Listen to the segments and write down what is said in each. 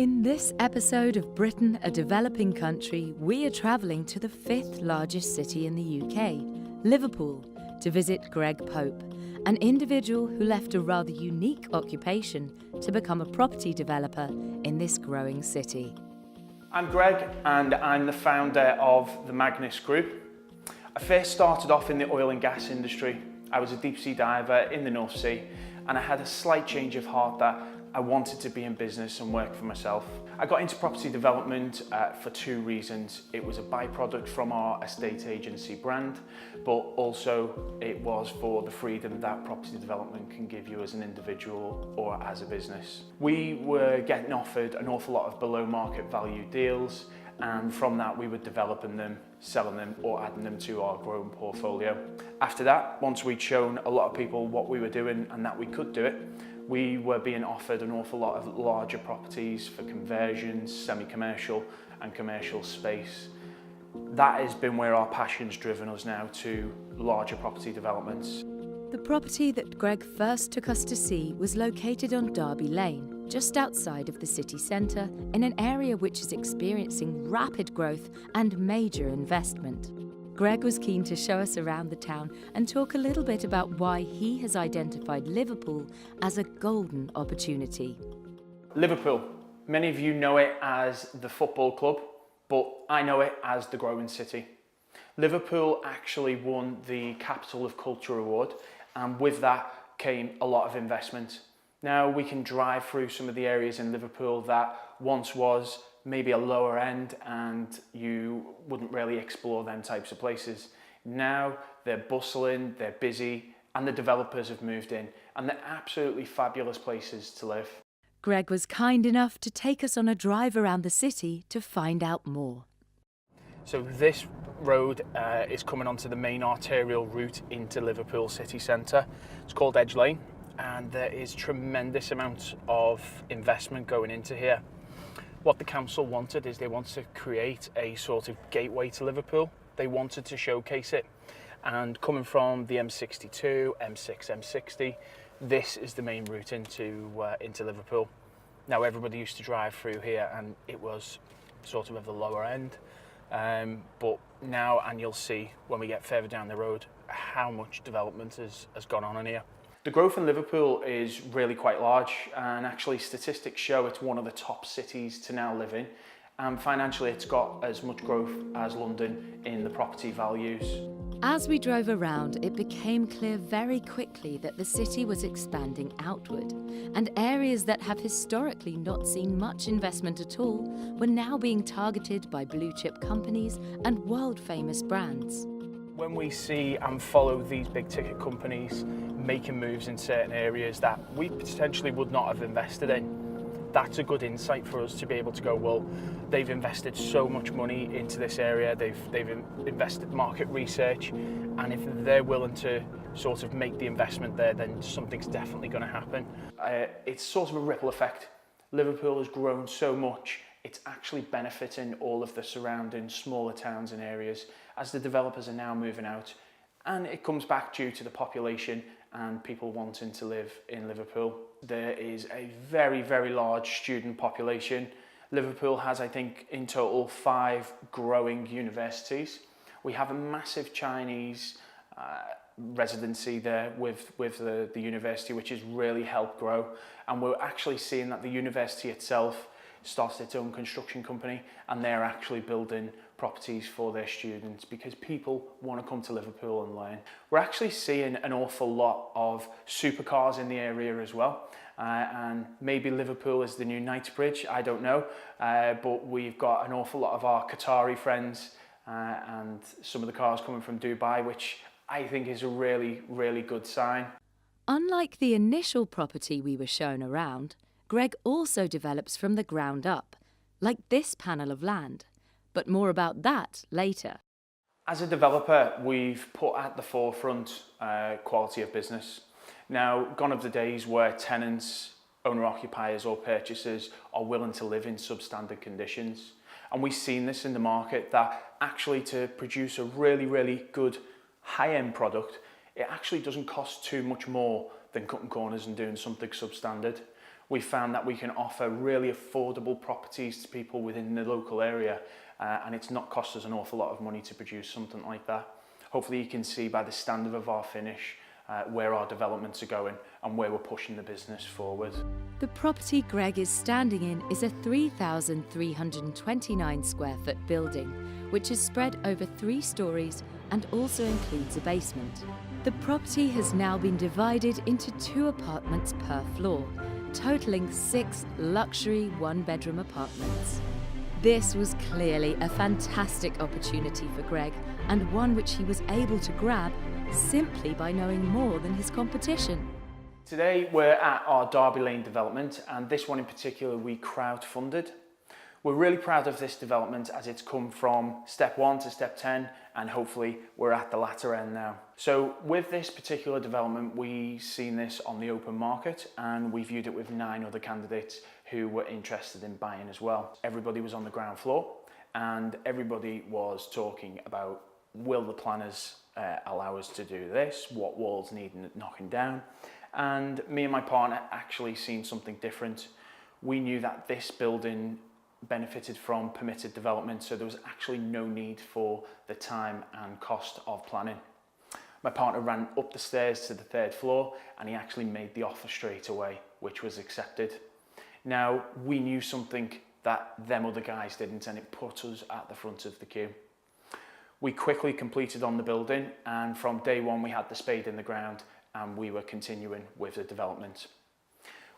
In this episode of Britain, a Developing Country, we are travelling to the 5th largest city in the UK, Liverpool, to visit Greg Pope, an individual who left a rather unique occupation to become a property developer in this growing city. I'm Greg and I'm the founder of the Magnus Group. I first started off in the oil and gas industry. I was a deep sea diver in the North Sea and I had a slight change of heart that I wanted to be in business and work for myself. I got into property development for two reasons. It was a byproduct from our estate agency brand, but also it was for the freedom that property development can give you as an individual or as a business. We were getting offered an awful lot of below market value deals, and from that we were developing them, selling them or adding them to our growing portfolio. After that, once we'd shown a lot of people what we were doing and that we could do it, we were being offered an awful lot of larger properties for conversions, semi-commercial and commercial space. That has been where our passion's driven us now to larger property developments. The property that Greg first took us to see was located on Derby Lane, just outside of the city centre, in an area which is experiencing rapid growth and major investment. Greg was keen to show us around the town and talk a little bit about why he has identified Liverpool as a golden opportunity. Liverpool, many of you know it as the football club, but I know it as the growing city. Liverpool actually won the Capital of Culture Award, and with that came a lot of investment. Now we can drive through some of the areas in Liverpool that once was maybe a lower end and you wouldn't really explore them types of places. Now they're bustling, they're busy, and the developers have moved in, and they're absolutely fabulous places to live. Greg was kind enough to take us on a drive around the city to find out more. So this road is coming onto the main arterial route into Liverpool city centre. It's called Edge Lane, and there is tremendous amounts of investment going into here. What the council wanted is they wanted to create a sort of gateway to Liverpool. They wanted to showcase it, and coming from the M62, M6, M60, this is the main route into Liverpool. Now everybody used to drive through here and it was sort of the lower end, but now, and you'll see when we get further down the road, how much development has gone on in here. The growth in Liverpool is really quite large, and actually statistics show it's one of the top cities to now live in. Financially, it's got as much growth as London in the property values. As we drove around, it became clear very quickly that the city was expanding outward, and areas that have historically not seen much investment at all were now being targeted by blue-chip companies and world-famous brands. When we see and follow these big ticket companies making moves in certain areas that we potentially would not have invested in, that's a good insight for us to be able to go, well, they've invested so much money into this area, they've invested market research, and if they're willing to sort of make the investment there, then something's definitely going to happen. It's sort of a ripple effect. Liverpool has grown so much, it's actually benefiting all of the surrounding smaller towns and areas as the developers are now moving out, and it comes back due to the population and people wanting to live in Liverpool. There is a very, very large student population. Liverpool has, I think, in total 5 growing universities. We have a massive Chinese residency there with the university, which has really helped grow, and we're actually seeing that the university itself started its own construction company, and they're actually building properties for their students because people want to come to Liverpool and learn. We're actually seeing an awful lot of supercars in the area as well, and maybe Liverpool is the new Knightsbridge, I don't know, but we've got an awful lot of our Qatari friends and some of the cars coming from Dubai, which I think is a really, really good sign. Unlike the initial property we were shown around, Greg also develops from the ground up, like this panel of land. But more about that later. As a developer, we've put at the forefront quality of business. Now, gone are the days where tenants, owner-occupiers or purchasers are willing to live in substandard conditions. And we've seen this in the market that actually to produce a really, really good high-end product, it actually doesn't cost too much more than cutting corners and doing something substandard. We found that we can offer really affordable properties to people within the local area, and it's not cost us an awful lot of money to produce something like that. Hopefully you can see by the standard of our finish where our developments are going and where we're pushing the business forward. The property Greg is standing in is a 3,329 square foot building, which is spread over 3 stories and also includes a basement. The property has now been divided into 2 apartments per floor, totaling 6 luxury 1-bedroom apartments. This was clearly a fantastic opportunity for Greg, and one which he was able to grab simply by knowing more than his competition. Today we're at our Derby Lane development, and this one in particular we crowdfunded. We're really proud of this development as it's come from step 1 to step 10, and hopefully we're at the latter end now. So with this particular development, we've seen this on the open market and we viewed it with 9 other candidates who were interested in buying as well. Everybody was on the ground floor and everybody was talking about, will the planners allow us to do this? What walls need knocking down? And me and my partner actually seen something different. We knew that this building benefited from permitted development, so there was actually no need for the time and cost of planning. My partner ran up the stairs to the 3rd floor and he actually made the offer straight away, which was accepted. Now, we knew something that them other guys didn't, and it put us at the front of the queue. We quickly completed on the building, and from day 1 we had the spade in the ground and we were continuing with the development.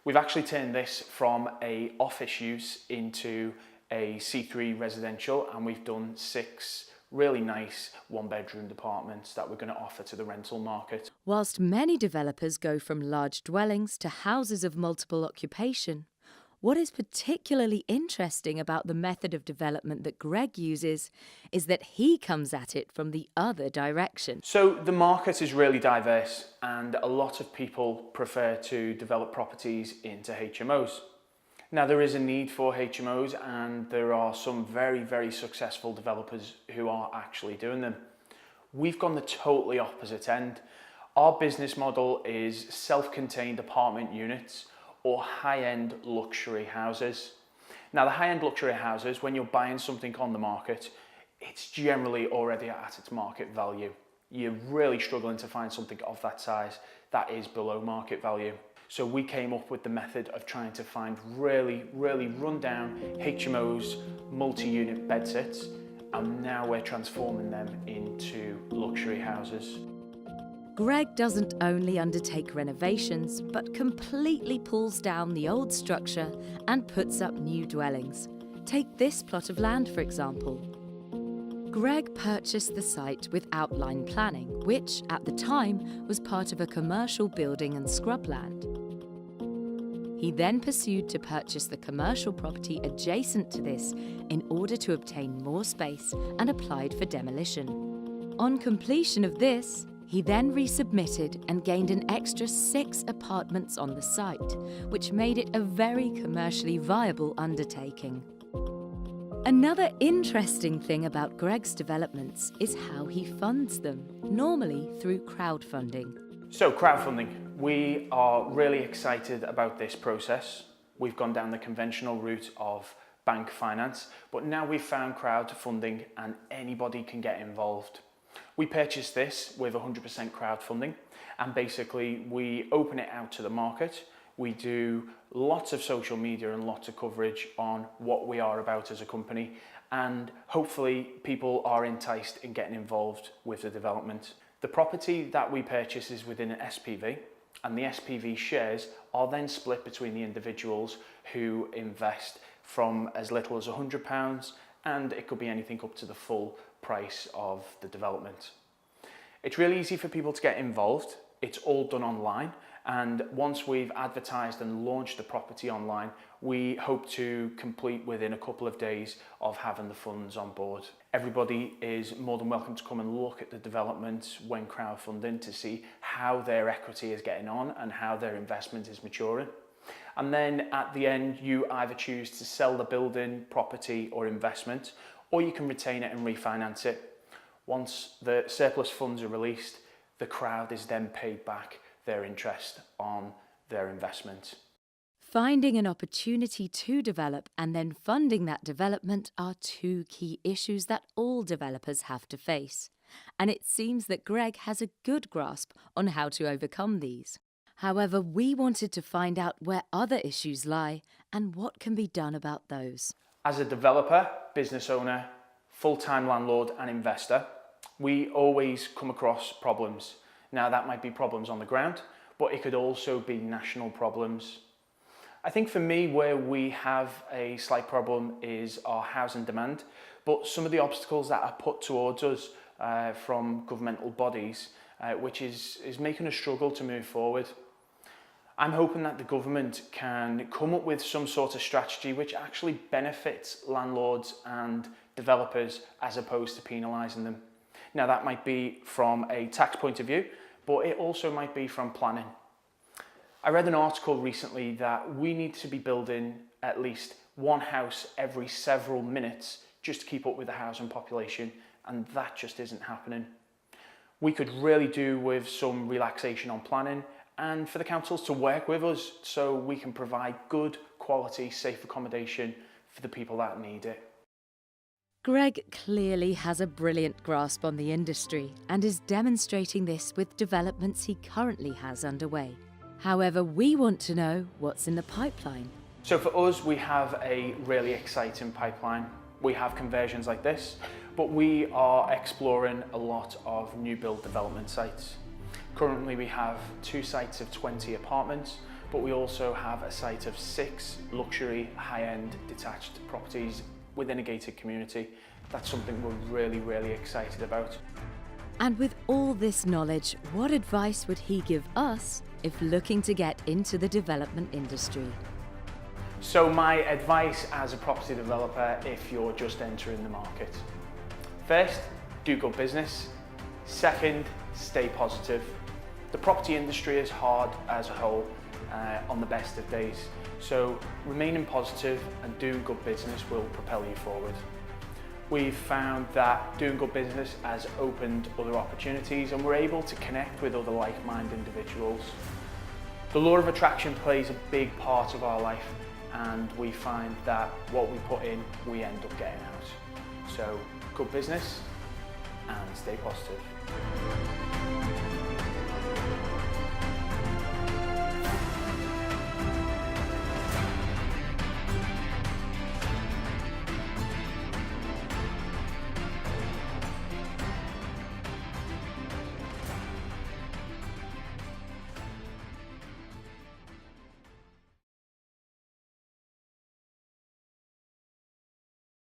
We've actually turned this from a office use into a C3 residential, and we've done 6 really nice 1-bedroom apartments that we're going to offer to the rental market. Whilst many developers go from large dwellings to houses of multiple occupation, what is particularly interesting about the method of development that Greg uses is that he comes at it from the other direction. So the market is really diverse, and a lot of people prefer to develop properties into HMOs. Now, there is a need for HMOs, and there are some very, very successful developers who are actually doing them. We've gone the totally opposite end. Our business model is self-contained apartment units or high-end luxury houses. Now, the high-end luxury houses, when you're buying something on the market, it's generally already at its market value. You're really struggling to find something of that size that is below market value. So we came up with the method of trying to find really, really run-down HMOs, multi-unit bedsits, and now we're transforming them into luxury houses. Greg doesn't only undertake renovations, but completely pulls down the old structure and puts up new dwellings. Take this plot of land, for example. Greg purchased the site with outline planning, which, at the time, was part of a commercial building and scrubland. He then pursued to purchase the commercial property adjacent to this in order to obtain more space and applied for demolition. On completion of this, he then resubmitted and gained an extra 6 apartments on the site, which made it a very commercially viable undertaking. Another interesting thing about Greg's developments is how he funds them, normally through crowdfunding. So crowdfunding, we are really excited about this process. We've gone down the conventional route of bank finance, but now we've found crowdfunding and anybody can get involved. We purchased this with 100% crowdfunding, and basically we open it out to the market. We do lots of social media and lots of coverage on what we are about as a company, and hopefully people are enticed in getting involved with the development. The property that we purchase is within an SPV, and the SPV shares are then split between the individuals who invest from as little as £100, and it could be anything up to the full price of the development. It's really easy for people to get involved. It's all done online, and once we've advertised and launched the property online, we hope to complete within a couple of days of having the funds on board. Everybody is more than welcome to come and look at the development when crowdfunding to see how their equity is getting on and how their investment is maturing. And then at the end, you either choose to sell the building, property or investment, or you can retain it and refinance it. Once the surplus funds are released, the crowd is then paid back their interest on their investment. Finding an opportunity to develop and then funding that development are two key issues that all developers have to face. And it seems that Greg has a good grasp on how to overcome these. However, we wanted to find out where other issues lie and what can be done about those. As a developer, business owner, full-time landlord and investor, we always come across problems. Now that might be problems on the ground, but it could also be national problems. I think for me, where we have a slight problem is our housing demand, but some of the obstacles that are put towards us from governmental bodies, which is making us struggle to move forward. I'm hoping that the government can come up with some sort of strategy which actually benefits landlords and developers as opposed to penalising them. Now that might be from a tax point of view, but it also might be from planning. I read an article recently that we need to be building at least one house every several minutes just to keep up with the housing population, and that just isn't happening. We could really do with some relaxation on planning and for the councils to work with us so we can provide good quality, safe accommodation for the people that need it. Greg clearly has a brilliant grasp on the industry and is demonstrating this with developments he currently has underway. However, we want to know what's in the pipeline. So for us, we have a really exciting pipeline. We have conversions like this, but we are exploring a lot of new build development sites. Currently, we have 2 sites of 20 apartments, but we also have a site of 6 luxury, high-end detached properties within a gated community. That's something we're really excited about. And with all this knowledge, what advice would he give us if looking to get into the development industry? So my advice as a property developer, if you're just entering the market: first, do good business. Second, stay positive. The property industry is hard as a whole on the best of days. So remaining positive and doing good business will propel you forward. We've found that doing good business has opened other opportunities and we're able to connect with other like-minded individuals. The law of attraction plays a big part of our life, and we find that what we put in, we end up getting out. So good business and stay positive.